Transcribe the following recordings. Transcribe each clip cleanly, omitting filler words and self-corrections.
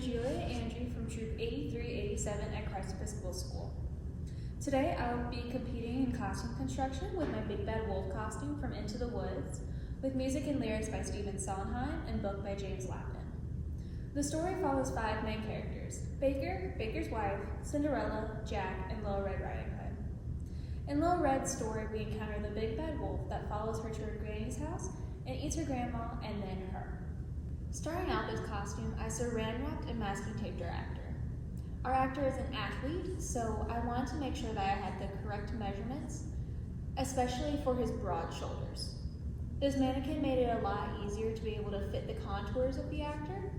is Julia Andrew from Troop 8387 at Christ Episcopal School. Today I will be competing in costume construction with my Big Bad Wolf costume from Into the Woods, with music and lyrics by Stephen Sondheim and book by James Lapton. The story follows 5 main characters: Baker, Baker's wife, Cinderella, Jack, and Little Red Riding Hood. In Little Red's story, we encounter the Big Bad Wolf that follows her to her granny's house and eats her grandma and then her. Starting out this costume, I saran wrapped and masking taped our actor. Our actor is an athlete, so I wanted to make sure that I had the correct measurements, especially for his broad shoulders. This mannequin made it a lot easier to be able to fit the contours of the actor,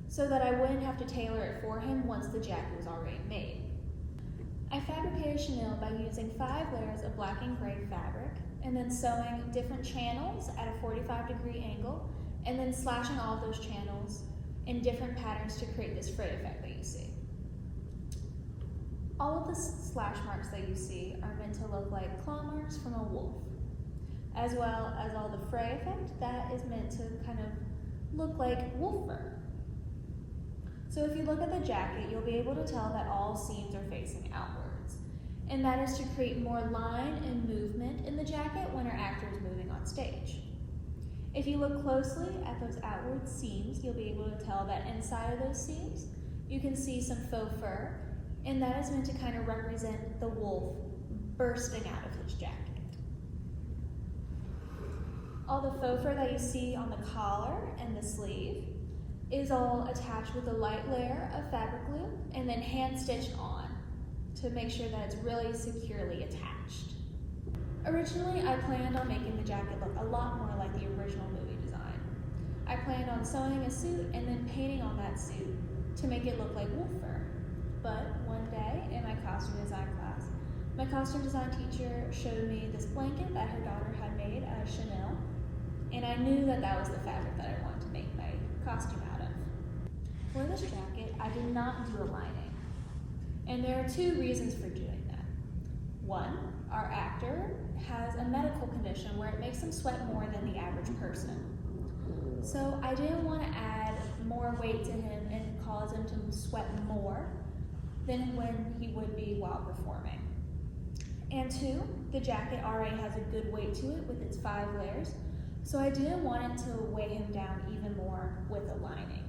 so that I wouldn't have to tailor it for him once the jacket was already made. I fabricated chenille by using 5 layers of black and gray fabric, and then sewing different channels at a 45-degree angle, and then slashing all of those channels in different patterns to create this fray effect that you see. All of the slash marks that you see are meant to look like claw marks from a wolf, as well as all the fray effect that is meant to kind of look like wolf fur. So if you look at the jacket, you'll be able to tell that all seams are facing outwards, and that is to create more line and movement in the jacket when our actor is moving on stage. If you look closely at those outward seams, you'll be able to tell that inside of those seams, you can see some faux fur, and that is meant to kind of represent the wolf bursting out of his jacket. All the faux fur that you see on the collar and the sleeve is all attached with a light layer of fabric glue and then hand stitched on to make sure that it's really securely attached. Originally, I planned on making the jacket look a lot more like the original movie design. I planned on sewing a suit and then painting on that suit to make it look like wolf fur. But one day in my costume design class, my costume design teacher showed me this blanket that her daughter had made out of chenille, and I knew that that was the fabric that I wanted to make my costume out of. For this jacket, I did not do a lining, and there are 2 reasons for doing that. One, our actor has a medical condition where it makes him sweat more than the average person. So I didn't want to add more weight to him and cause him to sweat more than when he would be while performing. And 2, the jacket already has a good weight to it with its 5 layers, so I didn't want it to weigh him down even more with a lining.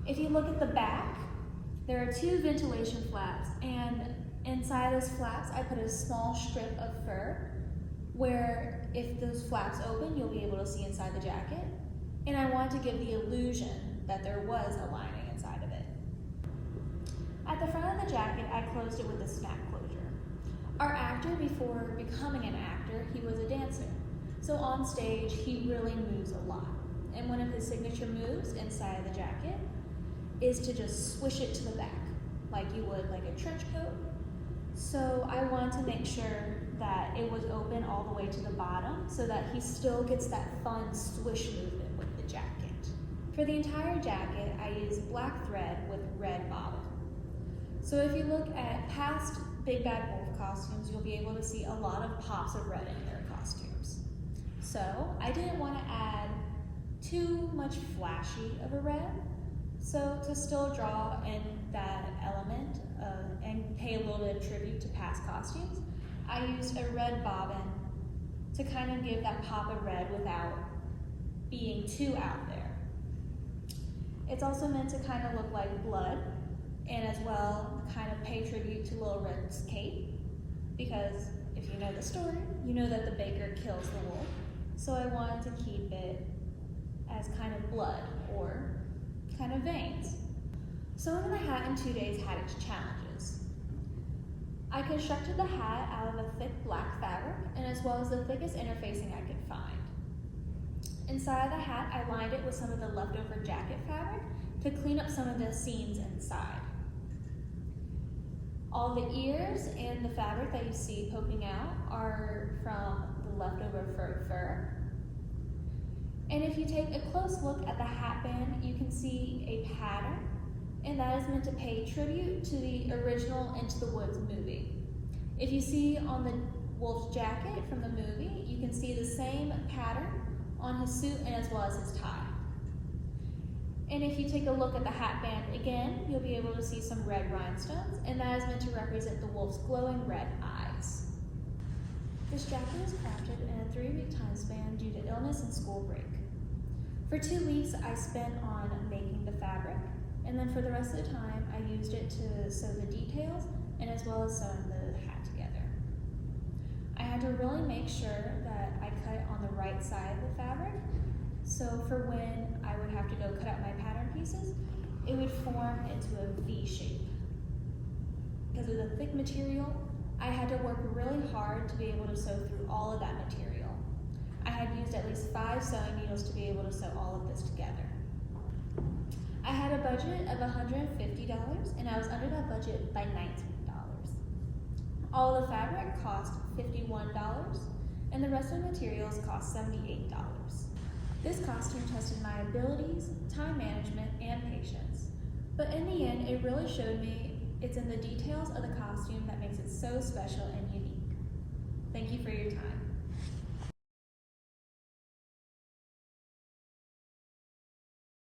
If you look at the back, there are 2 ventilation flaps, and inside those flaps I put a small strip of fur where if those flaps open, you'll be able to see inside the jacket, and I wanted to give the illusion that there was a lining inside of it. At the front of the jacket, I closed it with a snap closure. Our actor, before becoming an actor, he was a dancer. So on stage, he really moves a lot. And one of his signature moves inside of the jacket is to just swish it to the back, like you would like a trench coat. So I wanted to make sure that it was open all the way to the bottom so that he still gets that fun swish movement with the jacket. For the entire jacket, I used black thread with red bobbin. So if you look at past Big Bad Wolf costumes, you'll be able to see a lot of pops of red in their costumes. So I didn't want to add too much flashy of a red, so to still draw in that element and pay a little bit of tribute to past costumes, I used a red bobbin to kind of give that pop of red without being too out there. It's also meant to kind of look like blood, and as well kind of pay tribute to Little Red's cape, because if you know the story, you know that the baker kills the wolf, so I wanted to keep it as kind of blood or kind of veins. Sewing the hat in 2 days had its challenges. I constructed the hat out of a thick black fabric and as well as the thickest interfacing I could find. Inside of the hat, I lined it with some of the leftover jacket fabric to clean up some of the seams inside. All the ears and the fabric that you see poking out are from the leftover fur. And if you take a close look at the hat band, you can see a pattern, and that is meant to pay tribute to the original Into the Woods movie. If you see on the wolf's jacket from the movie, you can see the same pattern on his suit and as well as his tie. And if you take a look at the hat band again, you'll be able to see some red rhinestones, and that is meant to represent the wolf's glowing red eyes. This jacket was crafted in a 3-week time span due to illness and school break. For 2 weeks, I spent on making the fabric, and then for the rest of the time, I used it to sew the details and as well as sewing the hat together. I had to really make sure that I cut on the right side of the fabric, so for when I would have to go cut out my pattern pieces, it would form into a V shape. Because of the thick material, I had to work really hard to be able to sew through all of that material. I had used at least 5 sewing needles to be able to sew all of this together. I had a budget of $150 and I was under that budget by $19. All of the fabric cost $51 and the rest of the materials cost $78. This costume tested my abilities, time management, and patience. But in the end, it really showed me it's in the details of the costume that makes it so special and unique. Thank you for your time.